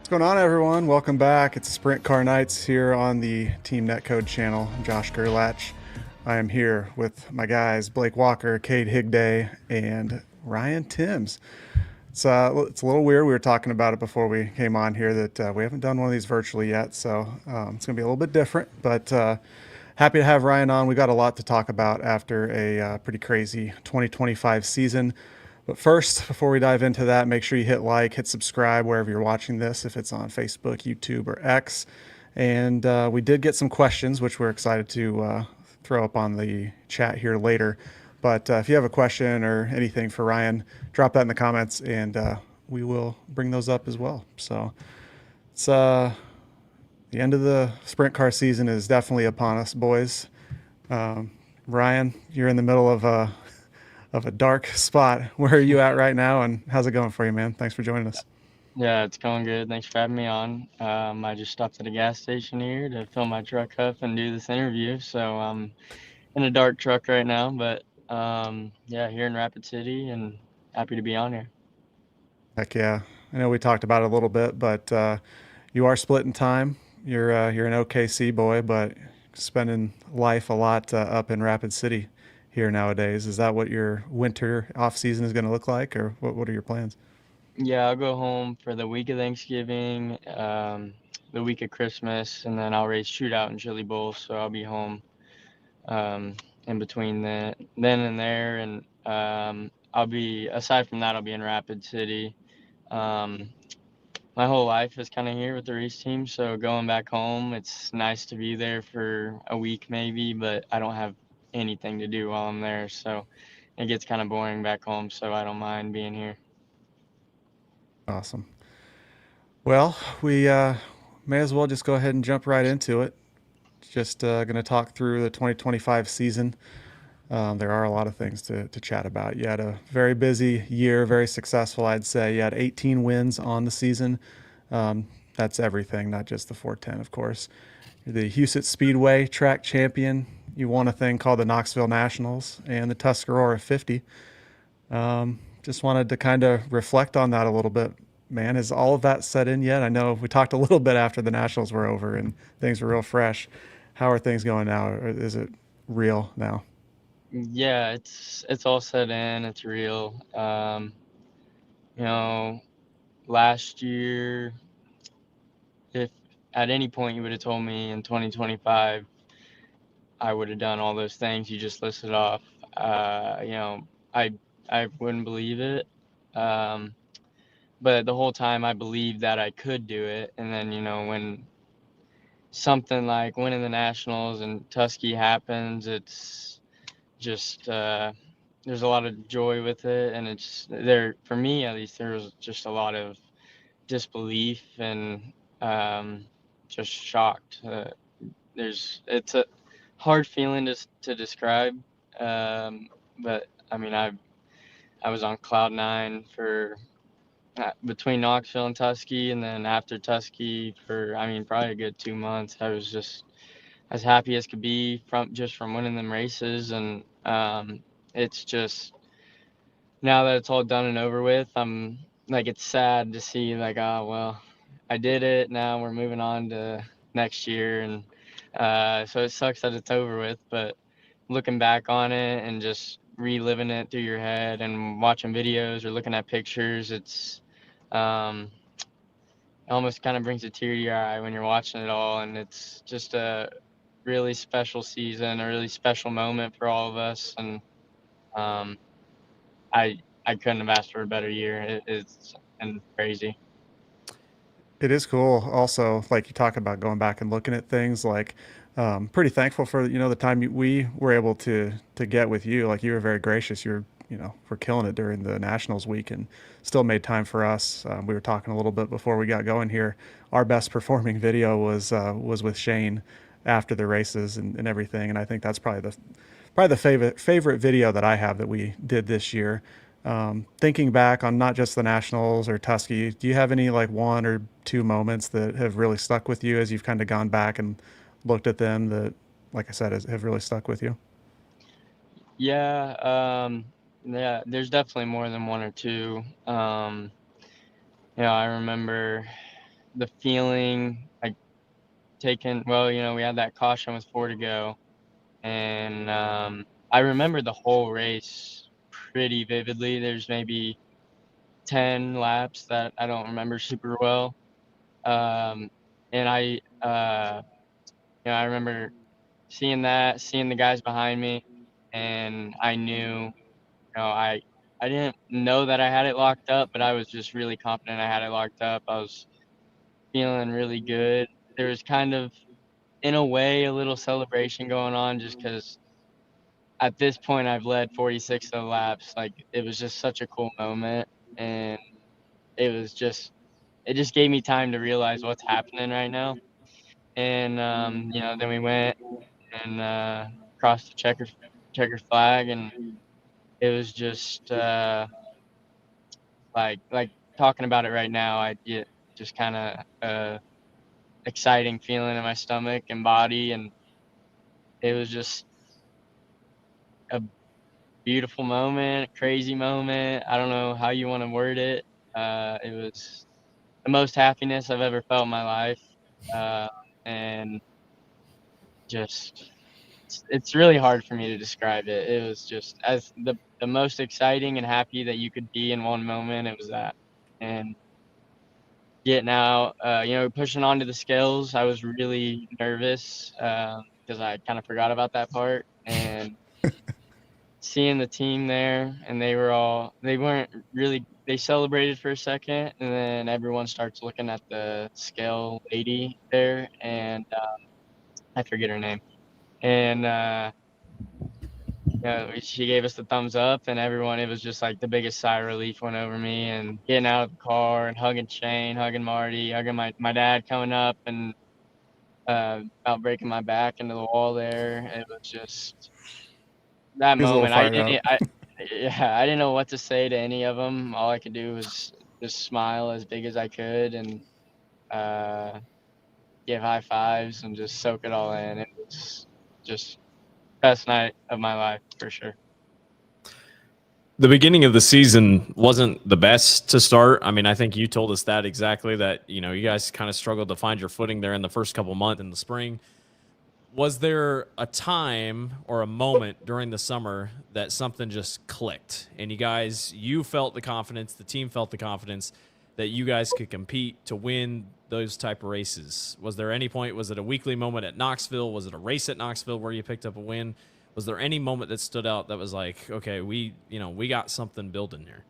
What's going on, everyone? Welcome back. It's Sprint Car Nights here on the Team Netcode channel. I'm Josh Gerlach. I am here with my guys Blake Walker, Cade Higday, and Ryan TIMMS. It's a little weird. We were talking about it before we came on here that we haven't done one of these virtually yet, so it's going to be a little bit different. But happy to have Ryan on. We got a lot to talk about after a pretty crazy 2025 season. But first, before we dive into that, make sure you hit like, hit subscribe wherever you're watching this, if it's on Facebook, YouTube, or X. And we did get some questions, which we're excited to throw up on the chat here later. But if you have a question or anything for Ryan, drop that in the comments, and we will bring those up as well. So it's the end of the sprint car season is definitely upon us, boys. Ryan, you're in the middle of a dark spot. Where are you at right now, and how's it going for you, man? Thanks for joining us. Yeah, it's going good. Thanks for having me on. I just stopped at a gas station here to fill my truck up and do this interview. So I'm in a dark truck right now, but yeah, here in Rapid City and happy to be on here. Heck yeah. I know we talked about it a little bit, but you are splitting time. You're an OKC boy, but spending life a lot up in Rapid City here nowadays. Is that what your winter off season is going to look like, or what are your plans? Yeah, I'll go home for the week of Thanksgiving, the week of Christmas, and then I'll race shootout and chili bowl. So I'll be home um, in between then and there, and I'll be aside from that, I'll be in Rapid City. Um, my whole life is kind of here with the race team, so going back home, it's nice to be there for a week maybe, but I don't have anything to do while I'm there, so it gets kind of boring back home, so I don't mind being here. Awesome. Well, we may as well just go ahead and jump right into it. Just going to talk through the 2025 season. There are a lot of things to chat about. You had a very busy year, very successful, I'd say. You had 18 wins on the season. That's everything, not just the 410, of course. You're the Huset Speedway track champion. You won a thing called the Knoxville Nationals and the Tuscarora 50. Just wanted to kind of reflect on that a little bit. Man, is all of that set in yet? I know we talked a little bit after the Nationals were over and things were real fresh. How are things going now? Or is it real now? Yeah, it's all set in, it's real. You know, last year, if at any point you would have told me in 2025 I would have done all those things you just listed off, you know, I I wouldn't believe it. Um, but the whole time I believed that I could do it, and then when something like winning the Nationals and Tusky happens, it's just there's a lot of joy with it, and it's there for me at least. There was just a lot of disbelief and um, just shocked. It's a hard feeling to describe, but I mean I was on cloud nine for between Knoxville and Tusky, and then after Tusky for I mean probably a good 2 months. I was just as happy as could be from winning them races, and it's just now that it's all done and over with, I'm like it's sad to see like oh well, I did it. Now we're moving on to next year, and so it sucks that it's over with, but looking back on it and just reliving it through your head and watching videos or looking at pictures, um, it almost kind of brings a tear to your eye when you're watching it all, and it's just a really special season, a really special moment for all of us, and um, I couldn't have asked for a better year. It's and crazy. It is cool. Also, like you talk about going back and looking at things, like pretty thankful for the time we were able to get with you. Like you were very gracious. You're for killing it during the Nationals week and still made time for us. We were talking a little bit before we got going here. Our best performing video was with Shane after the races and everything, and I think that's probably the favorite video that I have that we did this year. Thinking back on not just the Nationals or Tusky, do you have any like one or two moments that have really stuck with you as you've kind of gone back and looked at them that, like I said, have really stuck with you? Yeah, yeah. There's definitely more than one or two. I remember the feeling like we had that caution with 4 to go, and I remember the whole race pretty vividly. There's maybe 10 laps that I don't remember super well. And I remember seeing the guys behind me, and I knew, I didn't know that I had it locked up, but I was just really confident I had it locked up. I was feeling really good. There was kind of, in a way, a little celebration going on just because at this point I've led 46 of the laps. Like, it was just such a cool moment, and it just gave me time to realize what's happening right now. And then we went and crossed the checker flag, and it was just like talking about it right now, I get just kind of exciting feeling in my stomach and body, and it was just a beautiful moment, crazy moment. I don't know how you want to word it. It was the most happiness I've ever felt in my life, uh, and just it's really hard for me to describe it. It was just as the most exciting and happy that you could be in one moment. It was that, and getting out, pushing onto the scales. I was really nervous because I kind of forgot about that part, and seeing the team there, and they weren't really, they celebrated for a second, and then everyone starts looking at the scale lady there, and I forget her name, and she gave us the thumbs up, and everyone, it was just like the biggest sigh of relief went over me, and getting out of the car and hugging Shane, hugging Marty, hugging my dad coming up, and about breaking my back into the wall there. It was just that He was a little moment. fired up. I didn't know what to say to any of them. All I could do was just smile as big as I could, and uh, give high fives and just soak it all in. It was just best night of my life for sure. The beginning of the season wasn't the best to start. I mean, I think you told us that exactly, that, you guys kind of struggled to find your footing there in the first couple months in the spring. Was there a time or a moment during the summer that something just clicked and you felt the confidence, the team felt the confidence that you guys could compete to win those type of races? Was there any point, was it a weekly moment at Knoxville? Was it a race at Knoxville where you picked up a win? Was there any moment that stood out that was like, okay, we got something building here?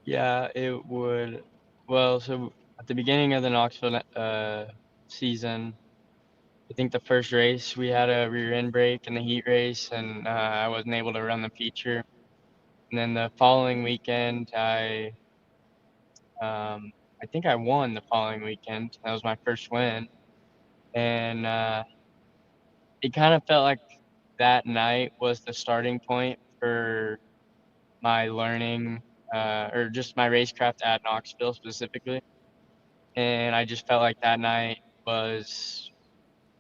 Yeah, it would. Well, so at the beginning of the Knoxville season, I think the first race we had a rear end brake in the heat race, and I wasn't able to run the feature. And then the following weekend, I think I won the following weekend. That was my first win, and it kind of felt like that night was the starting point for my learning, or just my racecraft at Knoxville specifically. And I just felt like that night was,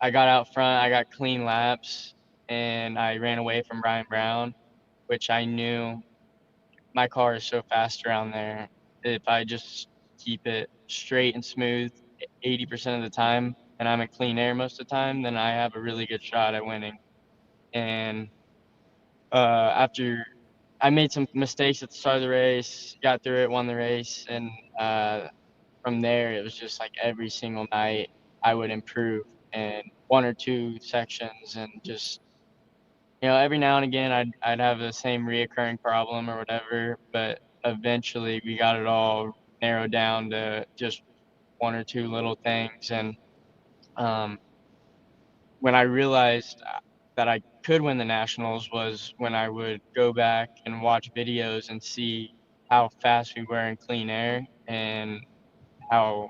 I got out front, I got clean laps, and I ran away from Brian Brown, which I knew my car is so fast around there. If I just keep it straight and smooth 80% of the time, and I'm in clean air most of the time, then I have a really good shot at winning. And after I made some mistakes at the start of the race, got through it, won the race, and from there it was just like every single night I would improve in one or two sections, and just, every now and again I'd have the same reoccurring problem or whatever, but eventually we got it all narrowed down to just one or two little things. And um, when I realized that I could win the nationals was when I would go back and watch videos and see how fast we were in clean air, and how,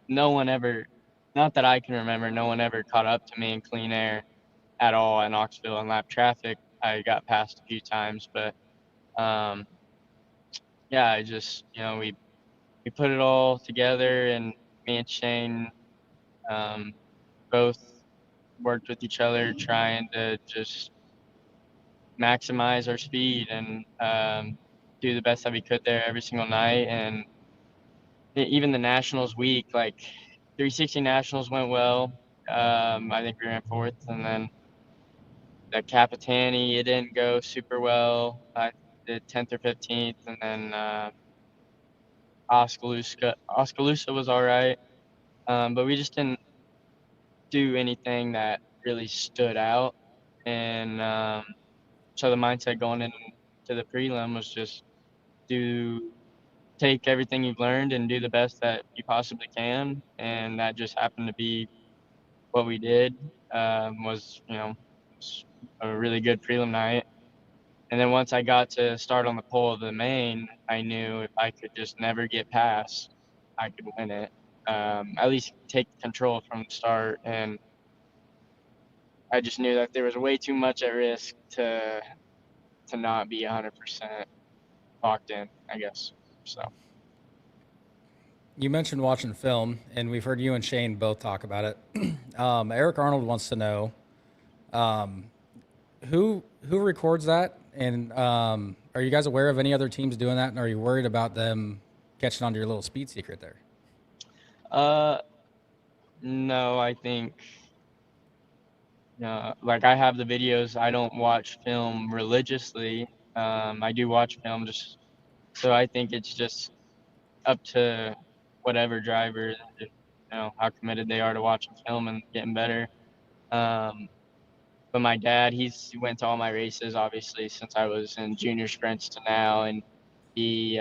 no one ever, not that I can remember, no one ever caught up to me in clean air at all at Knoxville. In lap traffic, I got passed a few times, but um, yeah, I just, we put it all together, and me and Shane um, both worked with each other, trying to just maximize our speed, and do the best that we could there every single night. And even the Nationals week, like 360 Nationals went well. I think we ran fourth, and then the Capitani, it didn't go super well. I did 10th or 15th, and then Oskaloosa was all right, but we just didn't do anything that really stood out. And so the mindset going into the prelim was just take everything you've learned and do the best that you possibly can. And that just happened to be what we did. Was a really good prelim night. And then once I got to start on the pole of the main, I knew if I could just never get past, I could win it. At least take control from the start. And I just knew that there was way too much at risk to not be 100% locked in, I guess. So. You mentioned watching film, and we've heard you and Shane both talk about it. Eric Arnold wants to know who records that, and are you guys aware of any other teams doing that, and are you worried about them catching on to your little speed secret there? No, I think like I have the videos. I don't watch film religiously. I do watch film just so I think it's just up to whatever driver, how committed they are to watching film and getting better. But my dad, he went to all my races, obviously, since I was in junior sprints to now, and he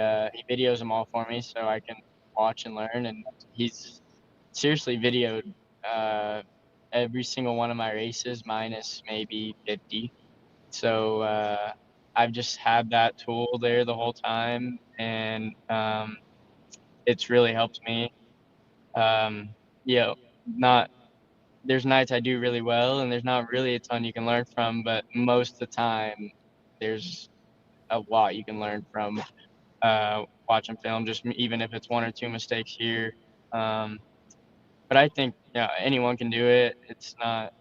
videos them all for me so I can watch and learn. And he's seriously videoed every single one of my races, minus maybe 50. So I've just had that tool there the whole time, and it's really helped me. Not there's nights I do really well, and there's not really a ton you can learn from, but most of the time, there's a lot you can learn from watching film, just even if it's one or two mistakes here. But I think anyone can do it. It's not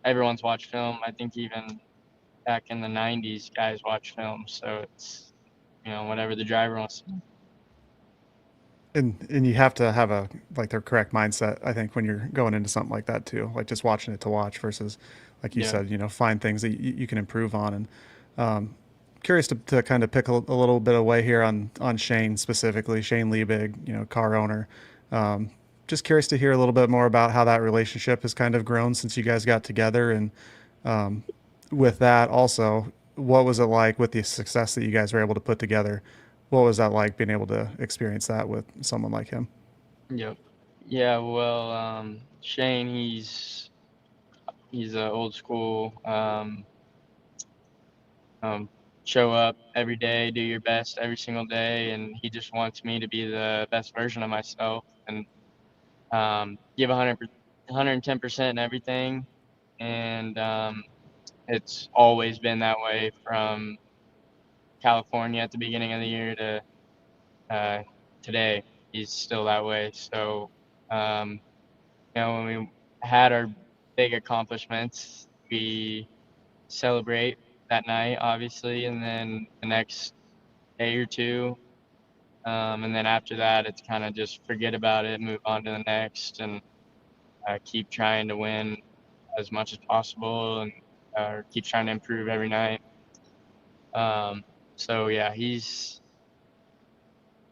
everyone's watched film. I think even back in the 90s, guys watch film, so it's whatever the driver wants to do. And you have to have their correct mindset, I think, when you're going into something like that too, like just watching it to watch versus, like you said, find things that you can improve on. And curious to kind of pick a little bit away here on Shane specifically, Shane Liebig, car owner. Just curious to hear a little bit more about how that relationship has kind of grown since you guys got together. And with that also, what was it like with the success that you guys were able to put together? What was that like being able to experience that with someone like him? Yep. Yeah, well, Shane, he's a old school, show up every day, do your best every single day, and he just wants me to be the best version of myself and give 110% in everything. And it's always been that way from California at the beginning of the year to today. He's still that way. So, when we had our big accomplishments, we celebrate that night, obviously, and then the next day or two. And then after that, it's kind of just forget about it, move on to the next, and keep trying to win as much as possible and keep trying to improve every night. So, yeah, he's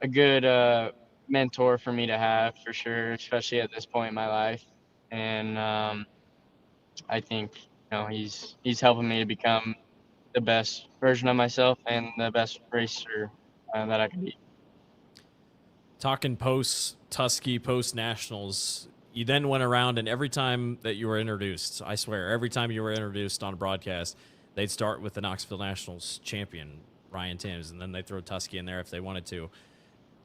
a good mentor for me to have for sure, especially at this point in my life. And I think he's helping me to become the best version of myself and the best racer that I can be. Talking post Tusky, post Nationals, you then went around, and every time that you were introduced, I swear, every time you were introduced on a broadcast, they'd start with the Knoxville Nationals champion, Ryan TIMMS, and then they'd throw Tusky in there if they wanted to.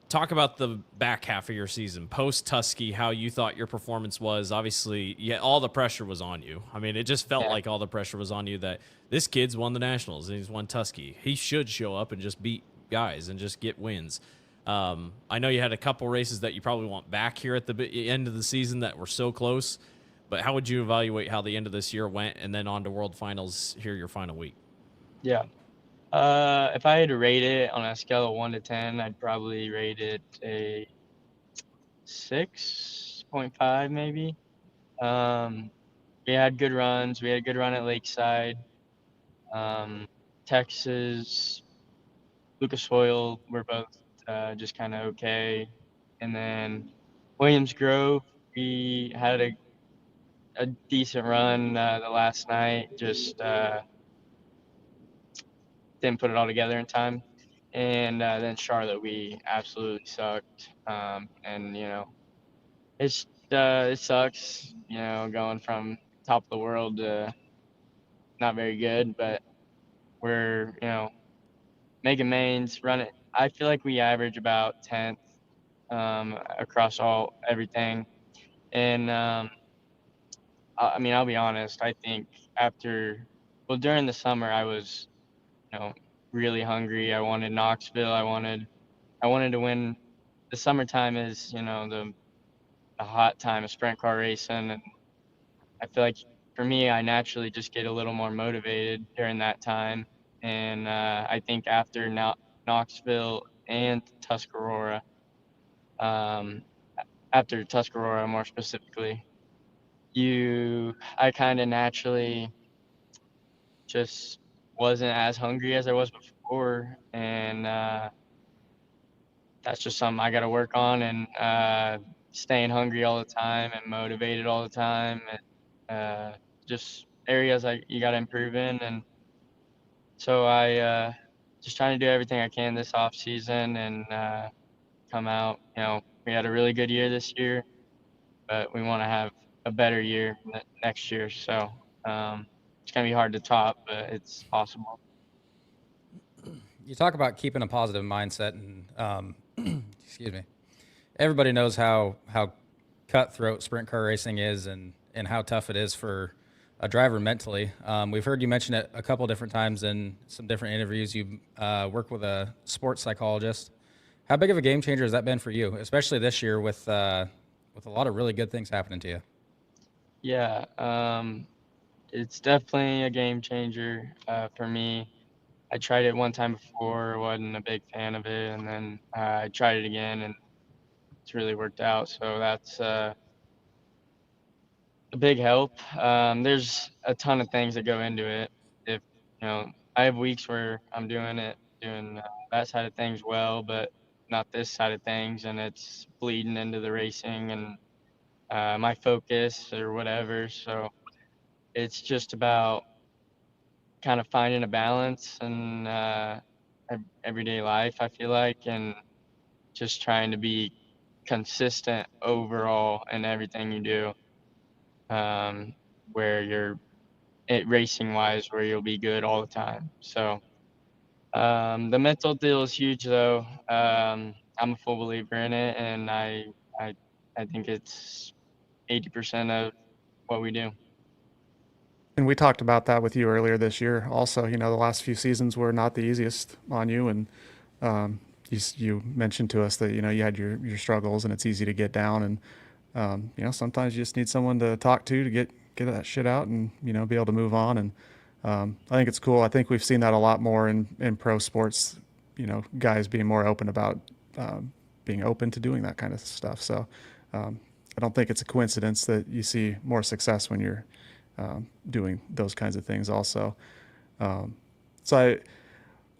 Talk about the back half of your season, post Tusky, how you thought your performance was. Obviously, all the pressure was on you. I mean, it just felt like all the pressure was on you that this kid's won the Nationals and he's won Tusky. He should show up and just beat guys and just get wins. I know you had a couple races that you probably want back here at the end of the season that were so close, but how would you evaluate how the end of this year went and then on to World Finals here your final week? Yeah. If I had to rate it on a scale of 1 to 10, I'd probably rate it a 6.5 maybe. We had good runs. We had a good run at Lakeside. Texas, Lucas Oil were both just kind of okay. And then Williams Grove, we had a decent run the last night, just didn't put it all together in time. And then Charlotte, we absolutely sucked. And, it sucks, going from top of the world to not very good, but we're, making mains, running. I feel like we average about 10th across everything. And I mean, I'll be honest. I think during the summer, I was, really hungry. I wanted Knoxville. I wanted to win. The summertime is, the hot time of sprint car racing, and I feel like for me, I naturally just get a little more motivated during that time. And I think after Knoxville and Tuscarora, um, after Tuscarora more specifically, I kind of naturally just wasn't as hungry as I was before, and that's just something I got to work on, and staying hungry all the time and motivated all the time, and just areas you got to improve in. And so I just trying to do everything I can this off season and come out. We had a really good year this year, but we want to have a better year next year. So it's gonna be hard to top, but it's possible. You talk about keeping a positive mindset, and excuse me. Everybody knows how cutthroat sprint car racing is, and how tough it is for a driver mentally. We've heard you mention it a couple different times in some different interviews. You work with a sports psychologist. How big of a game changer has that been for you, especially this year with a lot of really good things happening to you? Yeah, it's definitely a game changer for me. I tried it one time before, wasn't a big fan of it, and then I tried it again, and it's really worked out. So that's a big help. There's a ton of things that go into it. If I have weeks where I'm doing that side of things well, but not this side of things, and it's bleeding into the racing and my focus or whatever. So it's just about kind of finding a balance in everyday life, I feel like, and just trying to be consistent overall in everything you do. Where you're racing wise, where you'll be good all the time. So the mental deal is huge, though. I'm a full believer in it, and I I think it's 80% of what we do. And we talked about that with you earlier this year. Also, the last few seasons were not the easiest on you, and you mentioned to us that you had your struggles, and it's easy to get down, and sometimes you just need someone to talk to get that shit out, and be able to move on. And I think it's cool. I think we've seen that a lot more in pro sports. Guys being more open about being open to doing that kind of stuff. So I don't think it's a coincidence that you see more success when you're doing those kinds of things also. So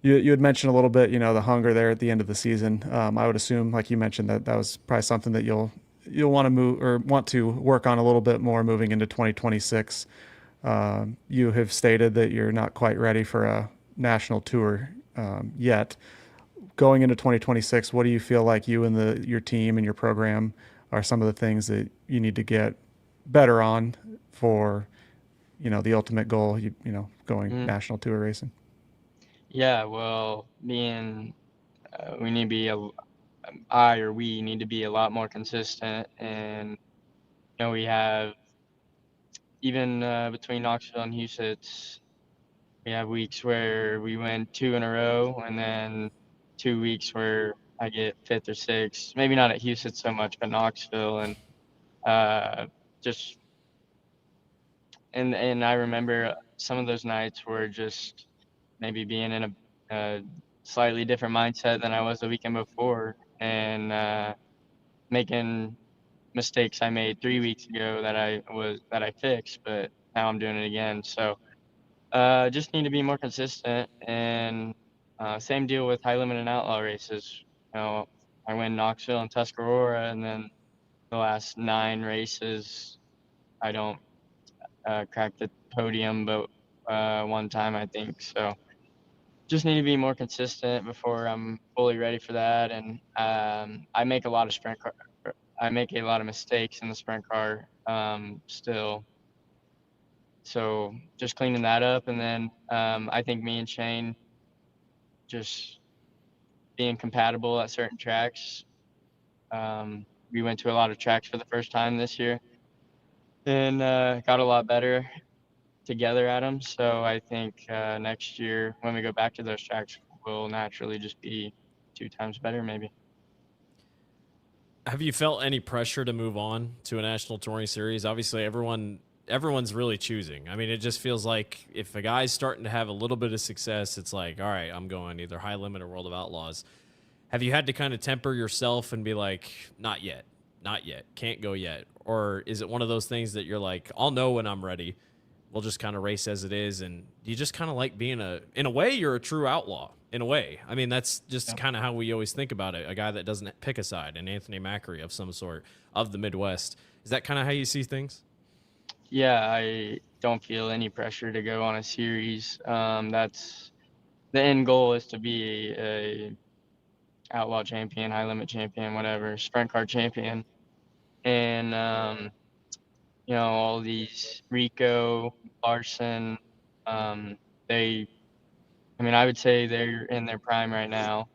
you had mentioned a little bit, the hunger there at the end of the season. I would assume, like you mentioned, that was probably something that you'll want to move or want to work on a little bit more moving into 2026. You have stated that you're not quite ready for a national tour yet. Going into 2026, what do you feel like you and your team and your program are some of the things that you need to get better on for the ultimate goal, going national tour racing? Yeah, well, we need to be we need to be a lot more consistent, and we have even between Knoxville and Huset, we have weeks where we win 2 in a row, and then 2 weeks where I get fifth or sixth. Maybe not at Huset so much, but Knoxville, and just and I remember some of those nights were just maybe being in a slightly different mindset than I was the weekend before, and making mistakes I made 3 weeks ago that I fixed, but now I'm doing it again. So just need to be more consistent, and same deal with high limit and outlaw races. You know, I win Knoxville and Tuscarora, and then the last 9 races I don't crack the podium, but one time I think. So just need to be more consistent before I'm fully ready for that. And I make a lot of I make a lot of mistakes in the sprint car still. So just cleaning that up, and then I think me and Shane just being compatible at certain tracks. We went to a lot of tracks for the first time this year, and got a lot better together at them. So I think next year when we go back to those tracks, we'll naturally just be 2 times better, maybe. Have you felt any pressure to move on to a national touring series? Obviously, everyone's really choosing. I mean, it just feels like if a guy's starting to have a little bit of success, it's like, all right, I'm going either high limit or World of Outlaws. Have you had to kind of temper yourself and be like, not yet, can't go yet? Or is it one of those things that you're like, I'll know when I'm ready. We'll just kind of race as it is. And you just kind of like being in a way, you're a true outlaw. In a way, I mean, that's just kind of how we always think about it. A guy that doesn't pick a side, an Anthony Macri of some sort of the Midwest. Is that kind of how you see things? Yeah, I don't feel any pressure to go on a series. That's the end goal, is to be a outlaw champion, high limit champion, whatever, sprint car champion. And you know, all these Rico, Larson, they, I mean, I would say they're in their prime right now,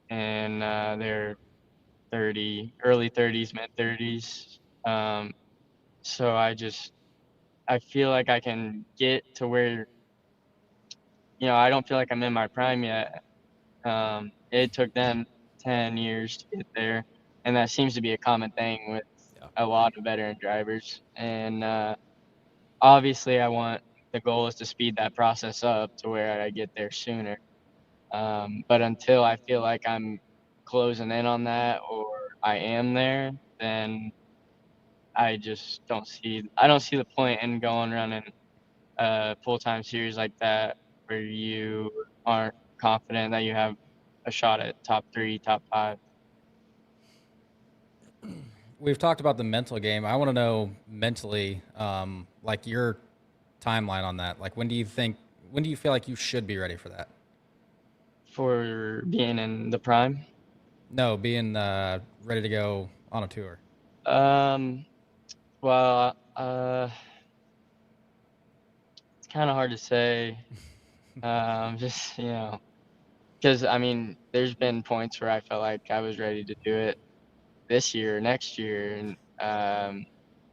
and they're 30, early 30s, mid 30s. So I feel like I can get to where, you know, I don't feel like I'm in my prime yet. It took them 10 years to get there, and that seems to be a common thing with a lot of veteran drivers. And obviously, the goal is to speed that process up to where I get there sooner. But until I feel like I'm closing in on that, or I am there, then I just I don't see the point in going running a full-time series like that where you aren't confident that you have a shot at top 3, top 5. We've talked about the mental game. I want to know mentally, like your timeline on that. Like, when do you feel like you should be ready for that? For being in the prime? No, being ready to go on a tour. Well, it's kind of hard to say. Just, you know, because I mean, there's been points where I felt like I was ready to do it this year, next year, and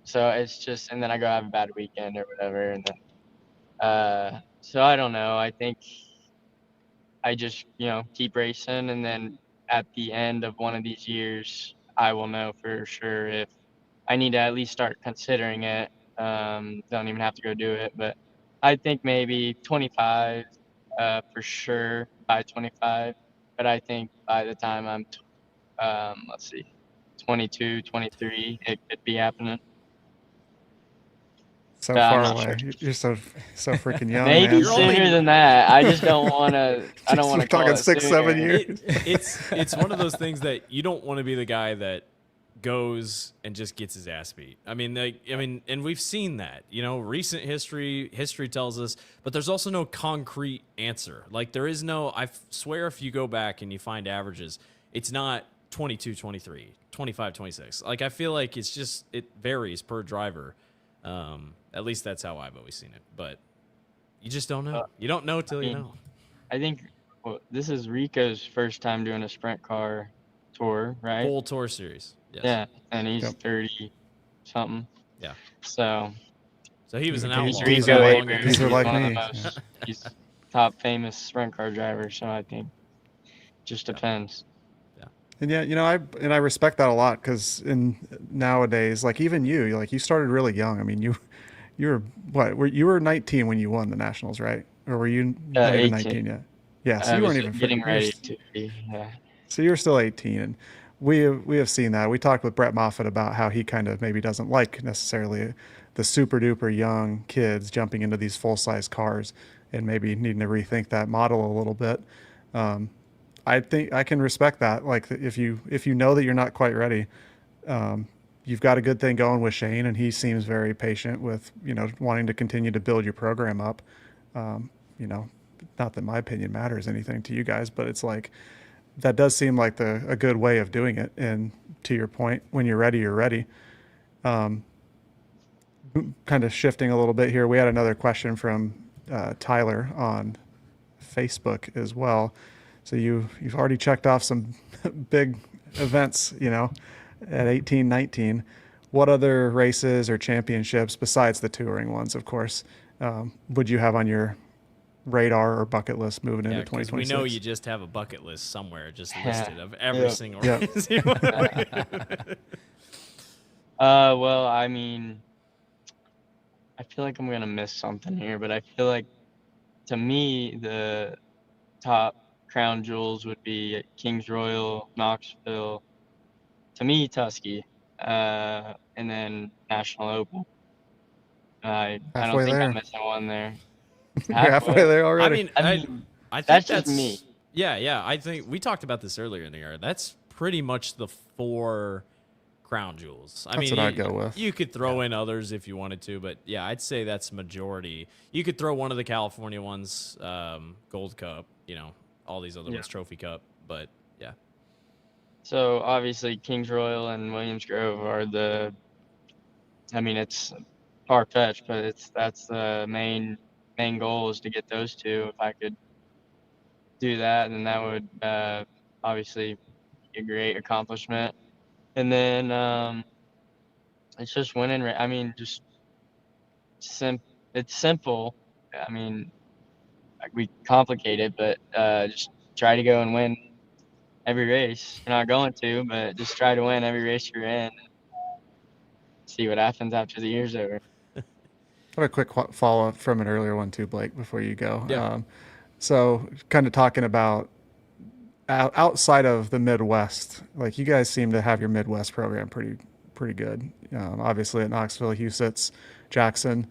so it's just, and then I go have a bad weekend or whatever, and then so I don't know. I think I just, you know, keep racing, and then at the end of one of these years, I will know for sure if I need to at least start considering it. Don't even have to go do it, but I think maybe 25 for sure by 25. But I think by the time I'm, let's see, 22, 23, it could be happening. So I'm far not away. sure. You're so freaking young, Maybe man. sooner than that. I just don't want to. I don't want We're to call talking it 6, sooner. 7 years. It's one of those things that you don't want to be the guy that goes and just gets his ass beat. I mean, and we've seen that. You know, recent history tells us, but there's also no concrete answer. Like, there is no. I swear, if you go back and you find averages, it's not 22, 23, 25, 26. Like, I feel like it's just, it varies per driver. At least that's how I've always seen it. But you just don't know. You don't know till you know. I think this is Rico's first time doing a sprint car tour, right? Full tour series. Yes. Yeah, and he's 30 something. Yeah. So he was an he's outlaw. These Rico are like- Avery. these are He's like one me. of the most, he's top famous sprint car driver. So I think just depends. And yeah, you know, I respect that a lot, because in nowadays, like, even you started really young. I mean, you were what? You were 19 when you won the Nationals, right? Or were you not even 19 yet? Yeah, so I you weren't was even getting you're, ready to be. Yeah. so you're still 18, and we have seen that. We talked with Brett Moffitt about how he kind of maybe doesn't like necessarily the super duper young kids jumping into these full size cars, and maybe needing to rethink that model a little bit. Um, I think I can respect that. Like if you know that you're not quite ready, you've got a good thing going with Shane, and he seems very patient with wanting to continue to build your program up. Um, you know, not that my opinion matters anything to you guys, but it's like that does seem like a good way of doing it. And to your point, when you're ready, you're ready. Kind of shifting a little bit here, we had another question from Tyler on Facebook as well. So you've already checked off some big events, at 18, 19. What other races or championships besides the touring ones, of course, would you have on your radar or bucket list moving into Yeah, because 2026? we know you just have a bucket list somewhere just Yeah. listed of every Yeah. single Yeah. race you want to win. Well, I mean, I feel like I'm gonna miss something here, but I feel like to me the top crown jewels would be Kings Royal, Knoxville, to me Tusky, and then National Open. I don't Halfway think I'm there. missing one there. You're halfway Halfway. there I already. mean, I I, mean, I think that's just me. Yeah. I think we talked about this earlier in the year. That's pretty much the 4 crown jewels. I That's mean, what I'd go with. You could throw in others if you wanted to, but yeah, I'd say that's majority. You could throw one of the California ones, Gold Cup, all these other ones, Trophy Cup, but yeah. So obviously Kings Royal and Williams Grove are I mean, it's far fetched, but that's the main goal is to get those two. If I could do that, then that would obviously be a great accomplishment. And then it's just winning. I mean, just it's simple. I mean, we complicate it, but just try to go and win every race. You're not going to, but just try to win every race you're in. See what happens after the year's over. I have a quick follow up from an earlier one too, Blake, before you go. Yeah. So kind of talking about outside of the Midwest, like you guys seem to have your Midwest program pretty good. Obviously at Knoxville, Huset's, Jackson,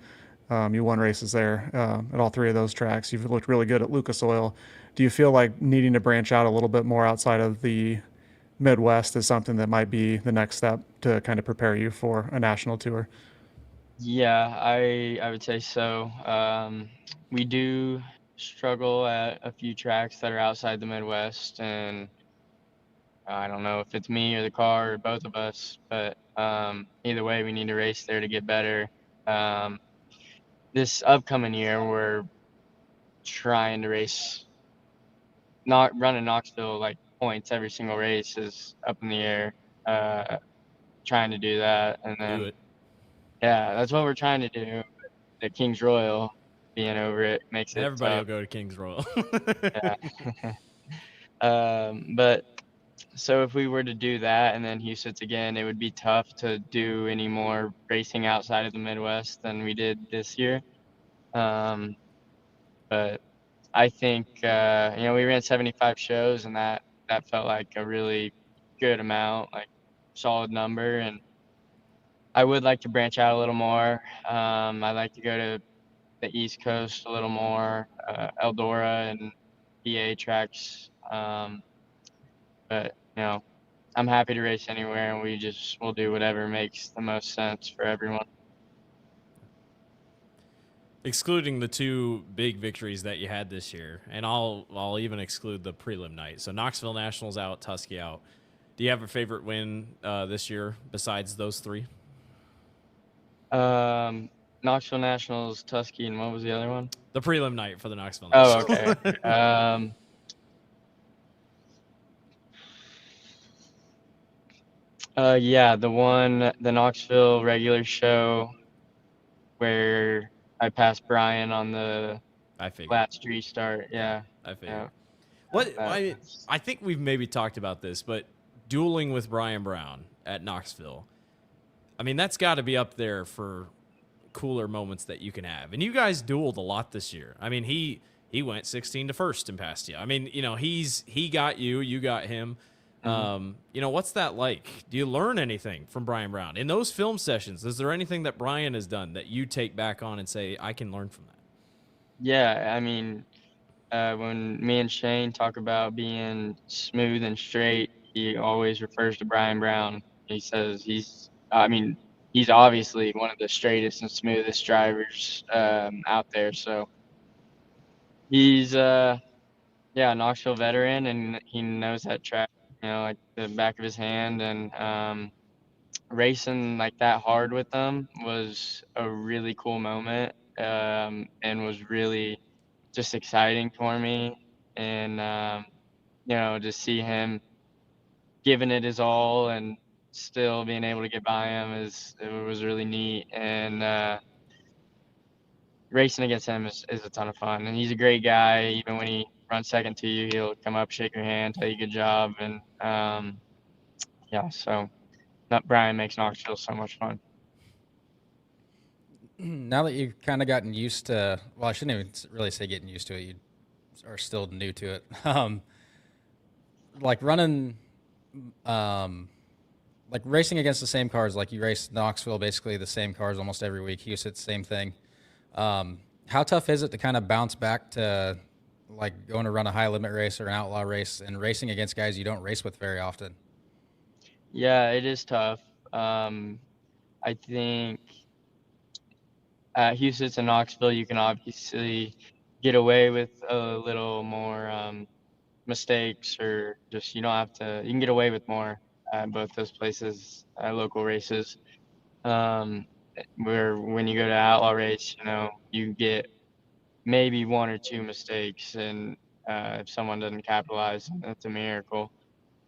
you won races there at all 3 of those tracks. You've looked really good at Lucas Oil. Do you feel like needing to branch out a little bit more outside of the Midwest is something that might be the next step to kind of prepare you for a national tour? Yeah, I would say so. We do struggle at a few tracks that are outside the Midwest, and I don't know if it's me or the car or both of us, but either way, we need to race there to get better. Um, this upcoming year, we're trying to race, not running Knoxville like points every single race is up in the air. Trying to do that, and Do then it. yeah, that's what we're trying to do. The Kings Royal being over it makes it Everybody will tough. go to Kings Royal. Yeah. But so if we were to do that and then Huset's again, it would be tough to do any more racing outside of the Midwest than we did this year. But I think we ran 75 shows, and that felt like a really good amount, like solid number. And I would like to branch out a little more. I'd like to go to the East Coast a little more, Eldora and PA tracks. But I'm happy to race anywhere, and we'll do whatever makes the most sense for everyone. Excluding the 2 big victories that you had this year, and I'll even exclude the prelim night. So Knoxville Nationals out, Tusky out. Do you have a favorite win this year besides those 3? Knoxville Nationals, Tusky, and what was the other one? The prelim night for the Knoxville Oh, Nationals. okay. Yeah, the Knoxville regular show where I passed Brian on the I figured. last restart. Yeah. I figured. Yeah. What I think we've maybe talked about this, but dueling with Brian Brown at Knoxville, I mean, that's got to be up there for cooler moments that you can have. And you guys dueled a lot this year. I mean, he he went 16 to first and passed you. I mean, you know, he got you, you got him. You know, what's that like? Do you learn anything from Brian Brown in those film sessions? Is there anything that Brian has done that you take back on and say, I can learn from that? Yeah, I mean, when me and Shane talk about being smooth and straight, he always refers to Brian Brown. He says I mean, he's obviously one of the straightest and smoothest drivers out there. So he's, yeah, a Knoxville veteran, and he knows that track, you know, like the back of his hand. And racing like that hard with them was a really cool moment, and was really just exciting for me. And you know, to see him giving it his all and still being able to get by him it was really neat. And racing against him is a ton of fun. And he's a great guy. Even when he runs second to you, he'll come up, shake your hand, tell you good job. And yeah, so Brian makes Knoxville so much fun. Now that you've kind of gotten used to, well, I shouldn't even really say getting used to it. You are still new to it. Like running, like racing against the same cars, like you race Knoxville, basically the same cars almost every week. Huset, same thing. How tough is it to kind of bounce back to like going to run a high limit race or an outlaw race and racing against guys you don't race with very often? Yeah, it is tough. I think at Huset's and Knoxville, you can obviously get away with a little more mistakes, or just you don't have to. You can get away with more at both those places, local races. Where when you go to outlaw race, you know, you get maybe one or two mistakes, and if someone doesn't capitalize, that's a miracle.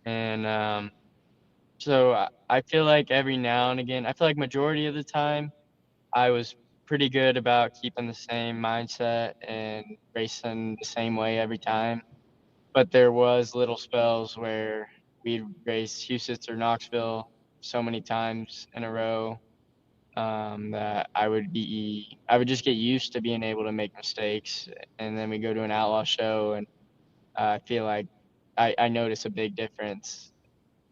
And so I feel like every now and again, I feel like majority of the time, I was pretty good about keeping the same mindset and racing the same way every time. But there was little spells where we'd race Huset's or Knoxville so many times in a row, that I would just get used to being able to make mistakes. And then we go to an outlaw show, and I feel like I notice a big difference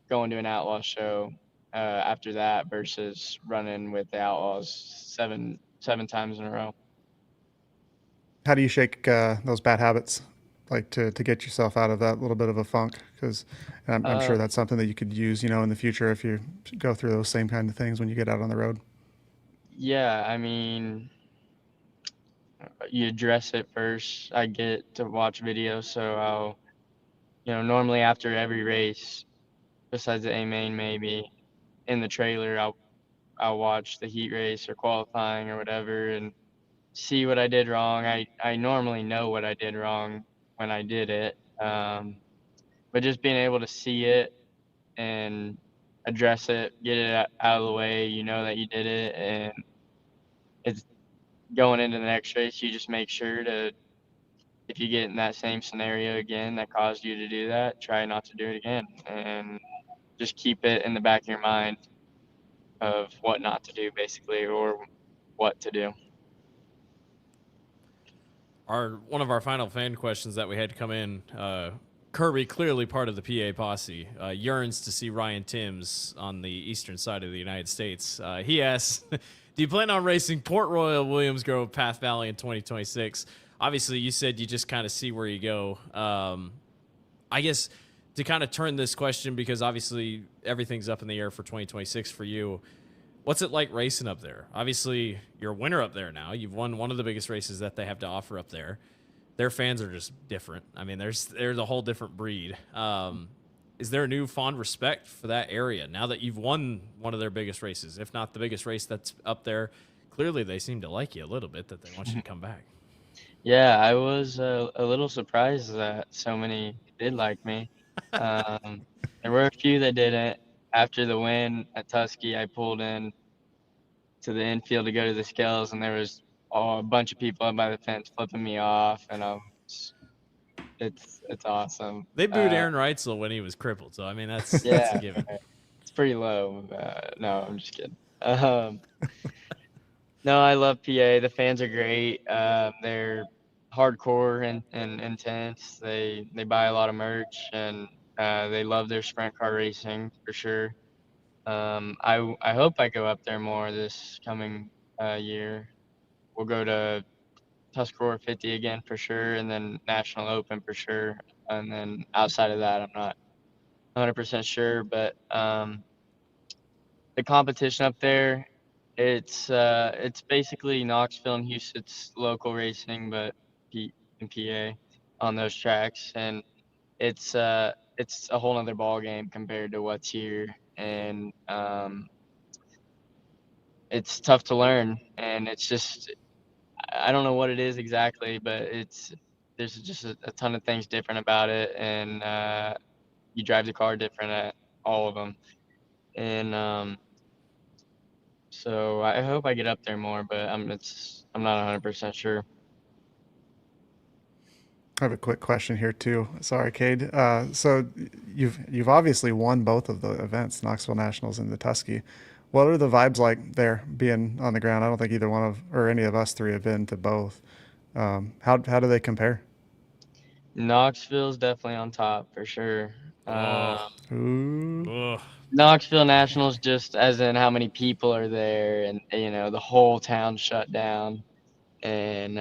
going to an outlaw show after that versus running with the Outlaws seven times in a row. How do you shake those bad habits, like to get yourself out of that little bit of a funk? Because I'm sure that's something that you could use, you know, in the future if you go through those same kind of things when you get out on the road. Yeah, I mean, you address it first. I get to watch videos, so I'll, you know, normally after every race, besides the A main maybe, in the trailer, I'll watch the heat race or qualifying or whatever and see what I did wrong. I normally know what I did wrong when I did it, but just being able to see it and address it, get it out of the way, you know that you did it, and it's going into the next race. You just make sure to, if you get in that same scenario again that caused you to do that, try not to do it again, and just keep it in the back of your mind of what not to do, basically, or what to do. One of our final fan questions that we had come in, Kirby, clearly part of the PA posse, yearns to see Ryan TIMMS on the eastern side of the United States. He asks, do you plan on racing Port Royal, Williams Grove, Path Valley in 2026? Obviously, you said you just kind of see where you go. I guess to kind of turn this question, because obviously everything's up in the air for 2026 for you, what's it like racing up there? Obviously, you're a winner up there now. You've won one of the biggest races that they have to offer up there. Their fans are just different. I mean, they're a whole different breed. Is there a new fond respect for that area now that you've won one of their biggest races, if not the biggest race that's up there? Clearly, they seem to like you a little bit, that they want you to come back. Yeah, I was a little surprised that so many did like me. There were a few that didn't. After the win at Tusky, I pulled in to the infield to go to the scales, and there was a bunch of people up by the fence flipping me off, and it's awesome. They booed Aaron Reitzel when he was crippled, so I mean that's a given. It's pretty low. No, I'm just kidding. No, I love PA. The fans are great. They're hardcore and intense. They buy a lot of merch, and they love their sprint car racing for sure. I hope I go up there more this coming year. We'll go to Tuscarora 50 again for sure, and then National Open for sure. And then outside of that, I'm not 100% sure, but the competition up there, it's basically Knoxville and Huset's local racing, but in PA on those tracks, and it's a whole nother ball game compared to what's here, and it's tough to learn, and it's just I don't know what it is exactly, but there's just a ton of things different about it, and you drive the car different at all of them, and so I hope I get up there more, but I'm not 100% sure. I have a quick question here too. Sorry, Cade. So you've obviously won both of the events, Knoxville Nationals and the Tusky. What are the vibes like there, being on the ground? I don't think either one of or any of us three have been to both. How do they compare? Knoxville's definitely on top for sure. Oh, Ooh, ugh. Knoxville Nationals, just as in how many people are there, and the whole town shut down, and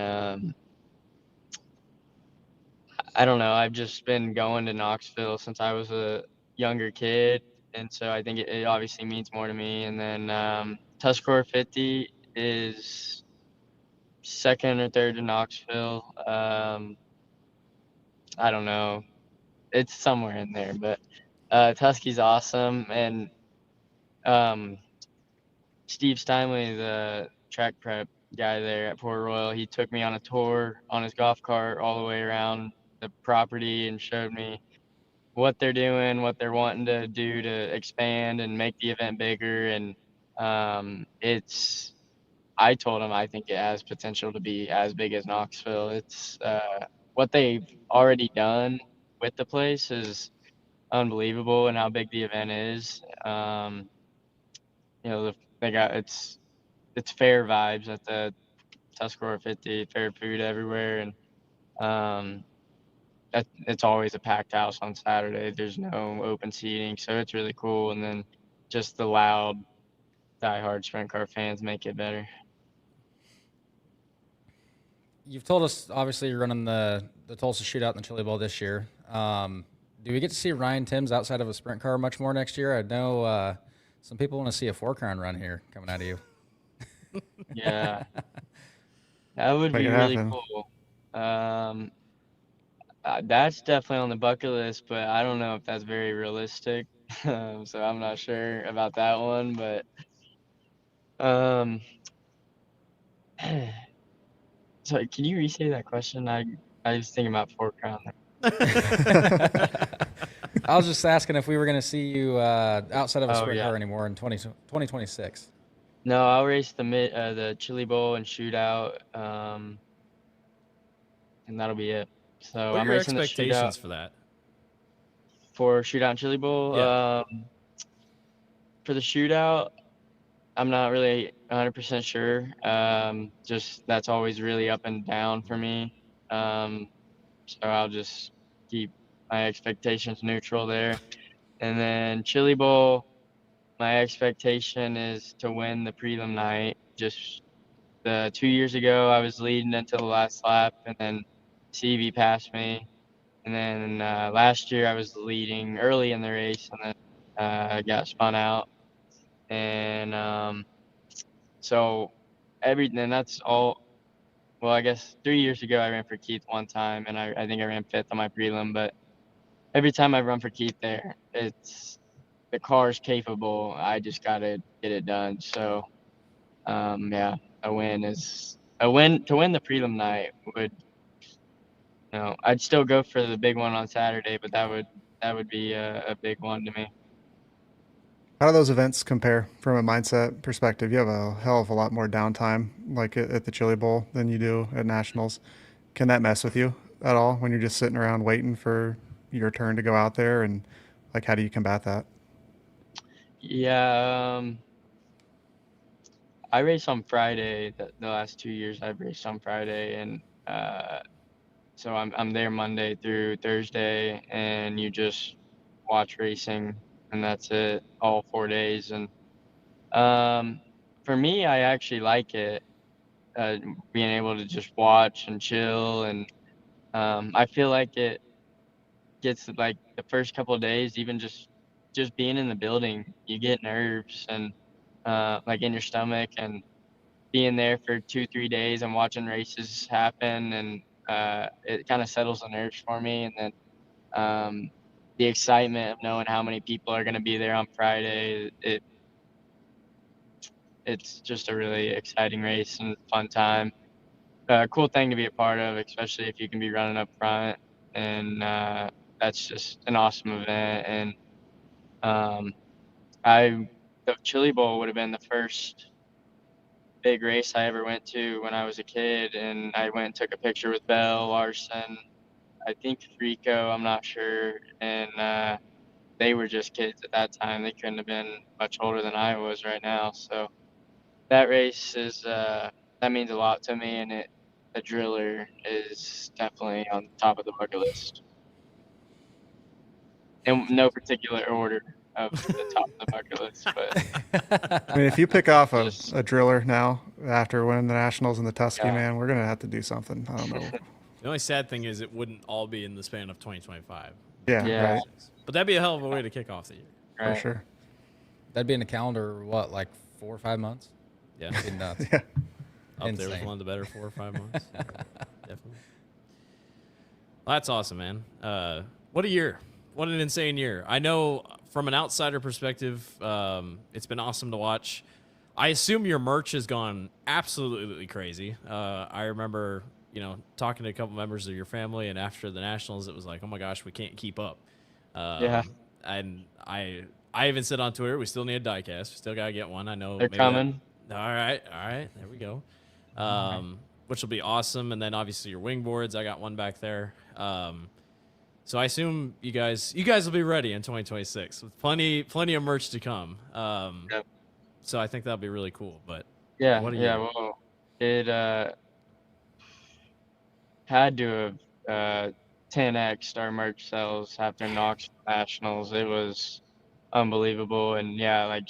I don't know. I've just been going to Knoxville since I was a younger kid, and so I think it obviously means more to me. And then Tuscarora 50 is second or third to Knoxville. I don't know. It's somewhere in there, but Tusky's awesome, and um, Steve Steinley, the track prep guy there at Port Royal, he took me on a tour on his golf cart all the way around the property and showed me what they're doing, what they're wanting to do to expand and make the event bigger. And I told him I think it has potential to be as big as Knoxville. It's what they've already done with the place is unbelievable, and how big the event is. They got it's fair vibes at the Tuscarora 50, fair food everywhere, and um, it's always a packed house on Saturday. There's no open seating, so it's really cool. And then just the loud, diehard sprint car fans make it better. You've told us obviously you're running the Tulsa Shootout and the Chili Bowl this year. Do we get to see Ryan TIMMS outside of a sprint car much more next year? I know some people want to see a 4-crown run here coming out of you. Yeah, that would make be it really happen. cool. That's definitely on the bucket list, but I don't know if that's very realistic. So I'm not sure about that one, but um, sorry, can you restate that question? I was thinking about 4-crown. I was just asking if we were going to see you outside of a Oh sprint yeah. car anymore in 2026. No, I'll race the Chili Bowl and Shootout, and that'll be it. So What are I'm your racing the Shootout expectations for that? for Shootout and Chili Bowl. Yeah. For the Shootout, I'm not really 100% sure. Just that's always really up and down for me. So I'll just keep my expectations neutral there. And then Chili Bowl, my expectation is to win the prelim night. Just 2 years ago, I was leading until the last lap, and then CV passed me. And then last year, I was leading early in the race, and then I got spun out. And so everything, that's all. Well, I guess 3 years ago, I ran for Keith one time, and I think I ran fifth on my prelim. But every time I run for Keith there, it's the car's capable. I just got to get it done. So, yeah, a win to win the prelim night would, I'd still go for the big one on Saturday, but that would be a big one to me. How do those events compare from a mindset perspective? You have a hell of a lot more downtime, like at the Chili Bowl, than you do at Nationals. Can that mess with you at all when you're just sitting around waiting for your turn to go out there? And like, how do you combat that? Yeah, I race on Friday. The last 2 years I've raced on Friday, and So I'm there Monday through Thursday, and you just watch racing, and that's it, all 4 days. And for me, I actually like it, being able to just watch and chill. And I feel like it gets like the first couple of days, even just being in the building, you get nerves and like in your stomach, and being there for 2-3 days and watching races happen, and it kind of settles the nerves for me. And then the excitement of knowing how many people are going to be there on Friday, it's just a really exciting race and fun time. Cool thing to be a part of, especially if you can be running up front. And that's just an awesome event. And um, the Chili Bowl would have been the first big race I ever went to when I was a kid, and I went and took a picture with Bell Larson, I think Rico, I'm not sure, and they were just kids at that time. They couldn't have been much older than I was right now. So that race is that means a lot to me, and the driller is definitely on top of the bucket list, in no particular order of the top of the bucket list, but I mean, if you pick off just a driller now after winning the Nationals and the Tusky, yeah, man, we're gonna have to do something. I don't know. The only sad thing is it wouldn't all be in the span of 2025. Yeah, yeah, right, But that'd be a hell of a way to kick off the year. for right. sure. That'd be in the calendar, what, like 4 or 5 months? Yeah. It'd be nuts. Yeah. Up there with Insane. one of the better 4 or 5 months. Definitely. Well, that's awesome, man. What a year. What an insane year. I know from an outsider perspective, it's been awesome to watch. I assume your merch has gone absolutely crazy. I remember, talking to a couple members of your family, and after the Nationals, it was like, oh my gosh, we can't keep up. Yeah. And I even said on Twitter, we still need a diecast. We still got to get one. I know. They're maybe coming. All right. There we go. Which will be awesome. And then obviously your wing boards. I got one back there. So I assume you guys will be ready in 2026 with plenty of merch to come. Yep. So I think that'll be really cool. But Yeah, what a yeah. year. Well, it had to have 10x our merch sales after Knoxville Nationals. It was unbelievable. And yeah, like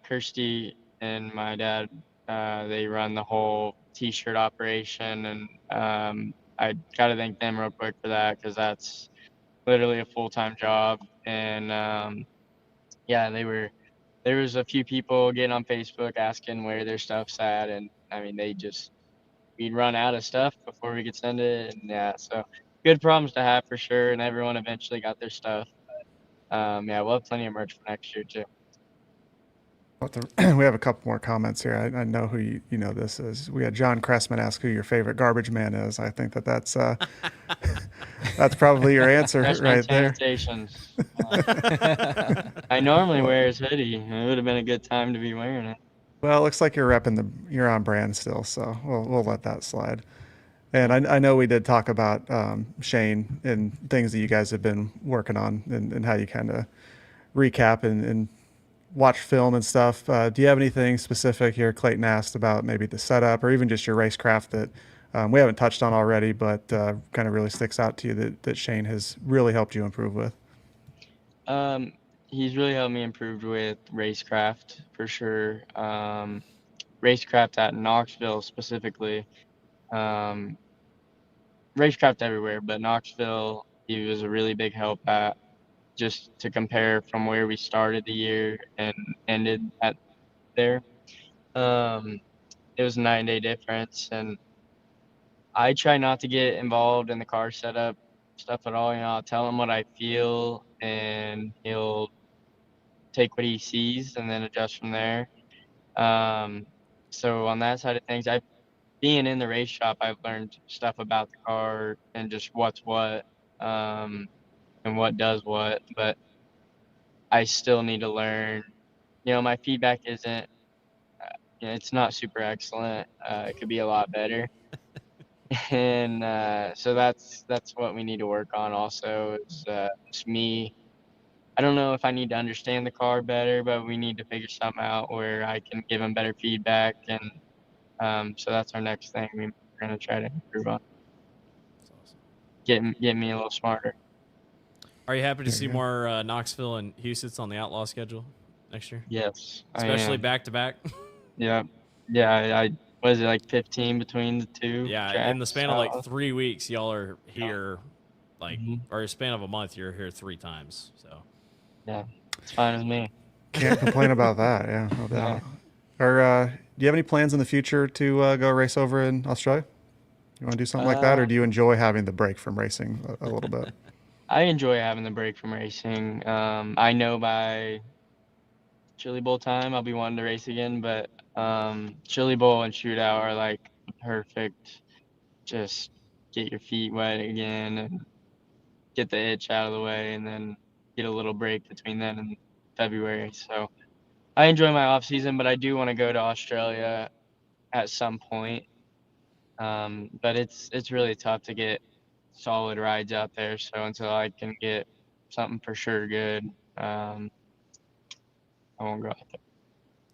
Kirsty and my dad, they run the whole T-shirt operation, and I gotta thank them real quick for that, because that's literally a full-time job. And yeah, there was a few people getting on Facebook asking where their stuff's at, and I mean we'd run out of stuff before we could send it. And yeah, so good problems to have for sure. And everyone eventually got their stuff. Yeah, we'll have plenty of merch for next year too. We have a couple more comments here. I know who you know this is. We had John Cressman ask who your favorite garbage man is. I think that's that's probably your answer right there. Sanitations. I normally wear his hoodie. It would have been a good time to be wearing it. Well, it looks like you're on brand still, so we'll let that slide. And I know we did talk about Shane and things that you guys have been working on, and how you kind of recap and watch film and stuff. Do you have anything specific here? Clayton asked about maybe the setup or even just your racecraft that we haven't touched on already, but kind of really sticks out to you that Shane has really helped you improve with. He's really helped me improve with racecraft for sure. Racecraft at Knoxville specifically. Racecraft everywhere, but Knoxville, he was a really big help at, just to compare from where we started the year and ended at there. It was a 9-day difference, and I try not to get involved in the car setup stuff at all. I'll tell him what I feel, and he'll take what he sees and then adjust from there. So on that side of things, being in the race shop, I've learned stuff about the car and just what's what, and what does what. But I still need to learn. My feedback isn't, it's not super excellent. It could be a lot better. And so that's what we need to work on also, is just me. I don't know if I need to understand the car better, but we need to figure something out where I can give him better feedback. And so that's our next thing we're going to try to improve on. get me a little smarter. Are you happy to There see you go. more Knoxville and Husets on the Outlaw schedule next year? Yes, Especially I am. back to back. Yeah, yeah. I was it like 15 between the two Yeah, in the tracks. span of like 3 weeks, y'all are here, like, Mhm. or a span of a month, you're here 3 times. So Yeah, it's fine with me. Can't complain about that. Yeah, no doubt. Or do you have any plans in the future to go race over in Australia? You want to do something like that, or do you enjoy having the break from racing a little bit? I enjoy having the break from racing. I know by Chili Bowl time I'll be wanting to race again, but Chili Bowl and Shootout are like perfect. Just get your feet wet again and get the itch out of the way, and then get a little break between then and February. So I enjoy my off season, but I do want to go to Australia at some point. But it's really tough to get solid rides out there. So until I can get something for sure good, I won't go out there.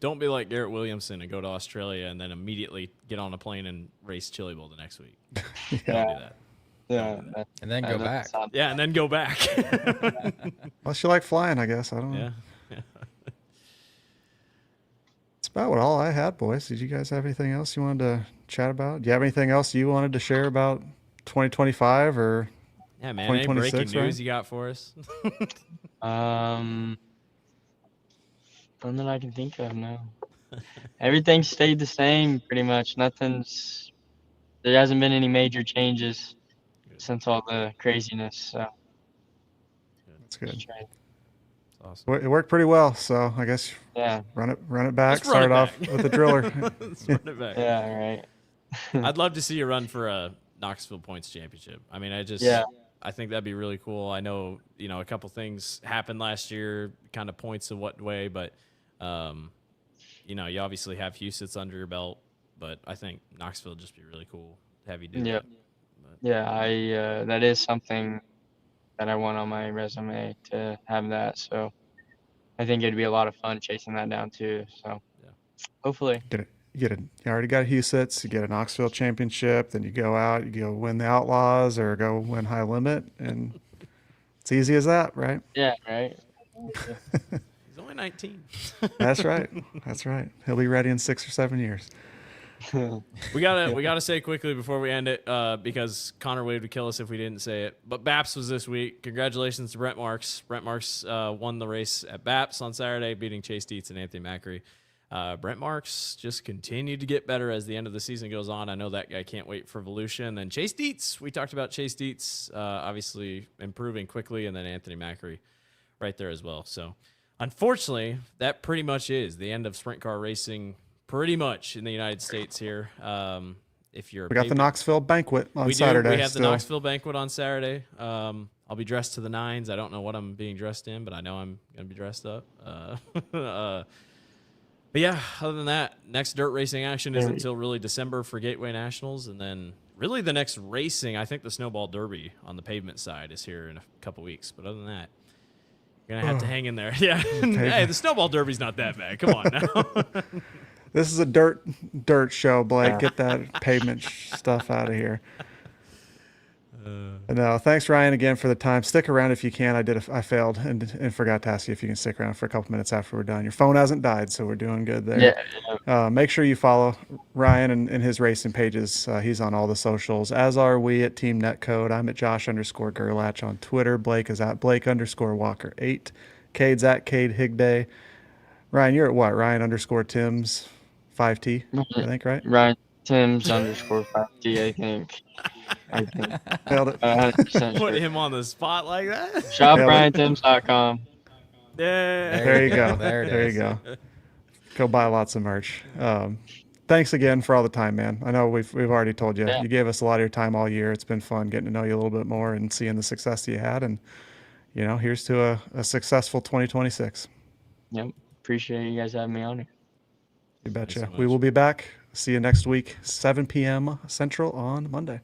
don't be like Garrett Williamson and go to Australia and then immediately get on a plane and race Chili Bowl the next week. Don't do that. Yeah, And then go back. Yeah, and then go back. Unless you like flying, I guess. I don't know. yeah. That's about what all I had, boys. Did you guys have anything else you wanted to chat about? Do you have anything else you wanted to share about 2025 or Yeah, man. Any 2026, breaking news right? you got for us? None that I can think of, no. Everything stayed the same pretty much. There hasn't been any major changes since all the craziness. So That's good. just trying- Awesome. Well, it worked pretty well, so I guess yeah, run it back. Let's run Start it off back. with the driller. Let's run it back. yeah, right. I'd love to see you run for a Knoxville Points Championship. I mean, Yeah. I think that'd be really cool. I know, a couple things happened last year, kind of points of what way, but, you obviously have Husets under your belt, but I think Knoxville would just be really cool to have you do Yep. that. But, Yeah, I that is something that I want on my resume to have that. So I think it'd be a lot of fun chasing that down too. So Yeah. hopefully. You already got Husets, you get a Knoxville championship, then you go out, you go win the Outlaws or go win High Limit, and it's easy as that, right? Yeah, right. he's only 19. That's right. That's right. He'll be ready in 6 or 7 years. We gotta say quickly before we end it, because Connor Wade would kill us if we didn't say it. But BAPS was this week. Congratulations to Brent Marks. Brent Marks won the race at BAPS on Saturday, beating Chase Dietz and Anthony Macri. Brent Marks just continued to get better as the end of the season goes on. I know that guy can't wait for Evolution. Then Chase Dietz, we talked about Chase Dietz, obviously improving quickly, and then Anthony Macri right there as well. So unfortunately, that pretty much is the end of sprint car racing pretty much in the United States here. If you're We got the Knoxville banquet on we Saturday. do. We have still. the Knoxville banquet on Saturday. I'll be dressed to the nines. I don't know what I'm being dressed in, but I know I'm going to be dressed up. But yeah, other than that, next dirt racing action is until really December for Gateway Nationals. And then really the next racing, I think the Snowball Derby on the pavement side is here in a couple weeks. But other than that, you're going to have to hang in there. Yeah. Hey, the Snowball Derby's not that bad. Come on now. This is a dirt show, Blake. Get that pavement stuff out of here. No, thanks Ryan again for the time. Stick around if you can. I failed and forgot to ask you if you can stick around for a couple minutes after we're done. Your phone hasn't died, so we're doing good there. Yeah. Make sure you follow Ryan and his racing pages. He's on all the socials, as are we at Team Netcode. I'm at Josh_Gerlach on Twitter. Blake is at Blake_Walker8. Cade's at Cade Higday. Ryan, you're at what? Ryan_TIMMS 5T, I think, right? Ryan TIMMS _5T, I think. Nailed it. 100% Put sure. him on the spot like that. Shop Nailed it. RyanTims.com. Yeah. There you go. There it There is. you go. Go buy lots of merch. Thanks again for all the time, man. I know we've already told you. Yeah. You gave us a lot of your time all year. It's been fun getting to know you a little bit more and seeing the success that you had. And, here's to a successful 2026. Yep. Appreciate you guys having me on here. You betcha. so We much. will be back. See you next week, 7 p.m. Central on Monday.